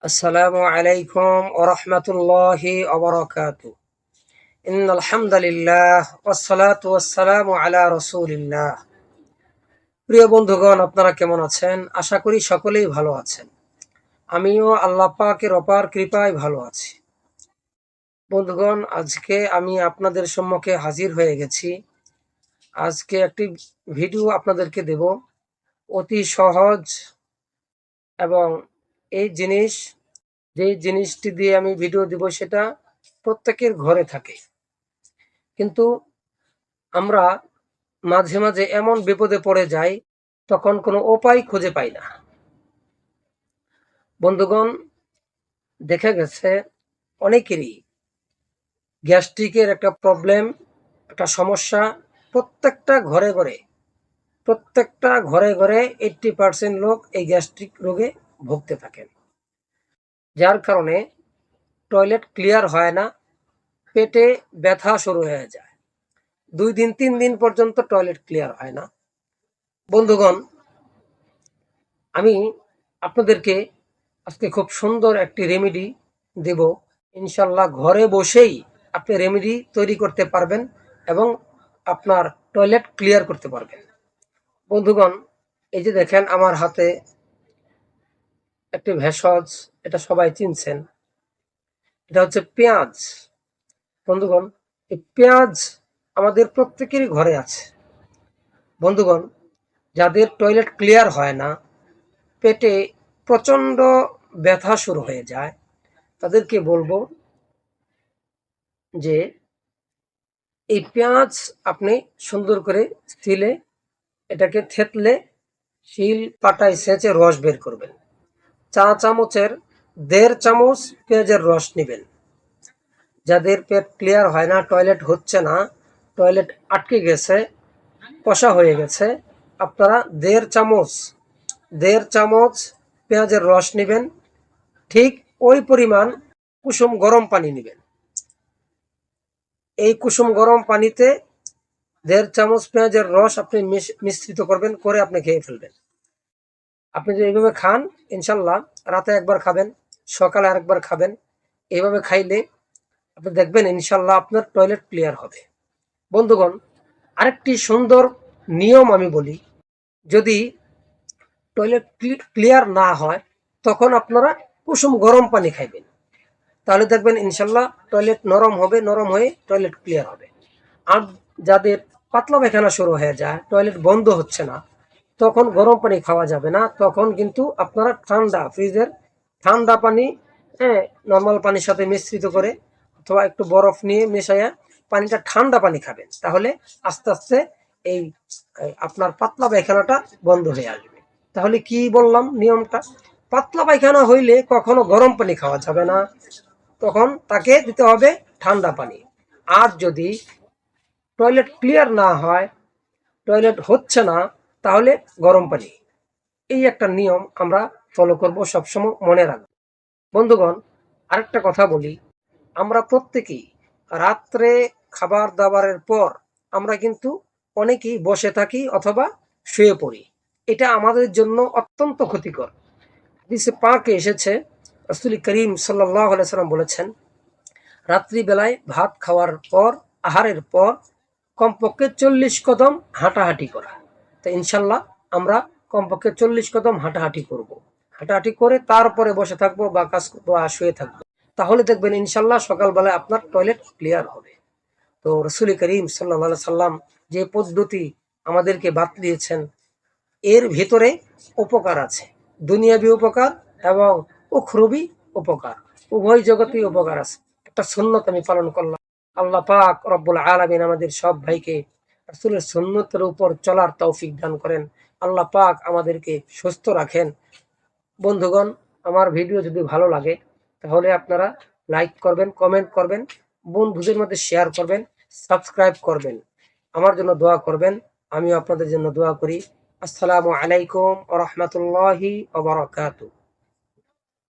আসসালামু আলাইকুম ওয়া রাহমাতুল্লাহি ওয়া বারাকাতুহু। ইন্নাল হামদালিল্লাহ ওয়াসসালাতু ওয়াসসালামু আলা রাসূলিল্লাহ। প্রিয় বন্ধুগণ, আপনারা কেমন আছেন? আশা করি সকলেই ভালো আছেন। আমিও আল্লাহ পাকের অপার কৃপায় ভালো আছি। বন্ধুগণ, আজকে আমি আপনাদের সম্মুখে হাজির হয়ে গেছি। আজকে একটি ভিডিও আপনাদেরকে দেব, অতি সহজ এবং এই যে জিনিসটি দিয়ে আমি ভিডিও দিব সেটা প্রত্যেকের ঘরে থাকে, কিন্তু আমরা মাঝে মাঝে এমন বিপদে পড়ে যাই, তখন কোনো উপায় খুঁজে পাই না। বন্ধুগণ, দেখা গেছে অনেকেরই গ্যাস্ট্রিকের একটা প্রবলেম, একটা সমস্যা প্রত্যেকটা ঘরে ঘরে 80% লোক এই গ্যাস্ট্রিক রোগে ভুগতে থাকেন, যার কারণে টয়লেট ক্লিয়ার হয় না, পেটে ব্যথা শুরু হয়ে যায়, 2 দিন 3 দিন পর্যন্ত টয়লেট ক্লিয়ার হয় না। বন্ধুগণ, আমি আপনাদেরকে আজকে খুব সুন্দর একটি রেমেডি দেব। ইনশাল্লাহ ঘরে বসেই আপনি রেমেডি তৈরি করতে পারবেন এবং আপনার টয়লেট ক্লিয়ার করতে পারবেন। বন্ধুগণ, এই যে দেখেন আমার হাতে একটি ভেষজ, এটা সবাই চিনছেন, এটা হচ্ছে পেঁয়াজ। বন্ধুগণ, এই পেঁয়াজ আমাদের প্রত্যেকেরই ঘরে আছে। বন্ধুগণ, যাদের টয়লেট ক্লিয়ার হয় না, পেটে প্রচণ্ড ব্যথা শুরু হয়ে যায়, তাদেরকে বলবো যে এই পেঁয়াজ আপনি সুন্দর করে শিলে এটাকে থেতলে শিল পাটায় সেঁচে রস বের করবেন। 1.5 চামচের 1.5 চামচ পেঁয়াজের রস নেবেন। যাদের পেট ক্লিয়ার হয় না, টয়লেট হচ্ছে না, টয়লেট আটকে গেছে, কষা হয়ে গেছে, আপনারা 1.5 চামচ পেঁয়াজের রস নেবেন। ঠিক ওই পরিমাণ কুসুম গরম পানি নেবেন। এই কুসুম গরম পানিতে 1.5 চামচ পেঁয়াজের রস আপনি মিশ্রিত করবেন, করে আপনি খেয়ে ফেলবেন। আপনি যদি এইভাবে খান, ইনশাল্লাহ রাতে একবার খাবেন, সকালে আরেকবার খাবেন, এইভাবে খাইলে আপনি দেখবেন ইনশাল্লাহ আপনার টয়লেট ক্লিয়ার হবে। বন্ধুগণ, আরেকটি সুন্দর নিয়ম আমি বলি, যদি টয়লেট ক্লিয়ার না হয় তখন আপনারা কুসুম গরম পানি খাইবেন, তাহলে দেখবেন ইনশাল্লাহ টয়লেট নরম হবে, নরম হয়ে টয়লেট ক্লিয়ার হবে। আর যাদের পাতলা পায়খানা শুরু হয়ে যায়, টয়লেট বন্ধ হচ্ছে না, তখন গরম পানি খাওয়া যাবে না, তখন কিন্তু আপনারা ফ্রিজের ঠান্ডা পানি, হ্যাঁ, নর্মাল পানির সাথে মিশ্রিত করে অথবা একটু বরফ নিয়ে মেশাইয়া পানিটা ঠান্ডা পানি খাবেন, তাহলে আস্তে আস্তে এই আপনার পাতলা পায়খানাটা বন্ধ হয়ে আসবে। তাহলে কি বললাম নিয়মটা? পাতলা পায়খানা হইলে কখনো গরম পানি খাওয়া যাবে না, তখন তাকে দিতে হবে ঠান্ডা পানি। আর যদি টয়লেট ক্লিয়ার না হয়, টয়লেট হচ্ছে না, তাহলে গরম পানি। এই একটা নিয়ম আমরা ফলো করব, সবসময় মনে রাখবো। বন্ধুগণ, আরেকটা কথা বলি, আমরা প্রত্যেকেই রাত্রে খাবার দাবারের পর আমরা কিন্তু অনেকেই বসে থাকি অথবা শুয়ে পড়ি। এটা আমাদের জন্য অত্যন্ত ক্ষতিকর। হাদিসে পাকে এসেছে, রাসূল করিম সাল্লাল্লাহু আলাইহি সাল্লাম বলেছেন, রাত্রিবেলায় ভাত খাওয়ার পর, আহারের পর কমপক্ষে 40 কদম হাঁটাহাঁটি করা। তো ইনশাল্লাহ আমরা কমপক্ষে 40 কদম হাঁটাহাঁটি করব। হাঁটাহাঁটি করে তারপরে বসে থাকবো বা কাজ করবো আর শুয়ে থাকবো, তাহলে দেখবেন ইনশাল্লাহ সকালবেলায় আপনার টয়লেট ক্লিয়ার হবে। তো রাসূল করিম সাল্লাল্লাহু আলাইহি সাল্লাম যে পদ্ধতি আমাদেরকে বাতলিয়েছেন, এর ভেতরে উপকার আছে, দুনিয়াবি উপকার এবং উখরবি উপকার, উভয় জগতেই উপকার আছে। একটা সুন্নত আমি পালন করলাম। আল্লাহ পাক রব্বুল আলামিন আমাদের সব ভাইকে রাসূলের সুন্নতের উপর চলার তৌফিক দান করেন। আল্লাহ পাক আমাদেরকে সুস্থ রাখেন। বন্ধুগণ, আমার ভিডিও যদি ভালো লাগে তাহলে আপনারা লাইক করবেন, কমেন্ট করবেন, বন্ধুদের মধ্যে শেয়ার করবেন, সাবস্ক্রাইব করবেন, আমার জন্য দোয়া করবেন, আমিও আপনাদের জন্য দোয়া করি। আসসালামু আলাইকুম ওয়া রাহমাতুল্লাহি ওয়া বারাকাতুহু।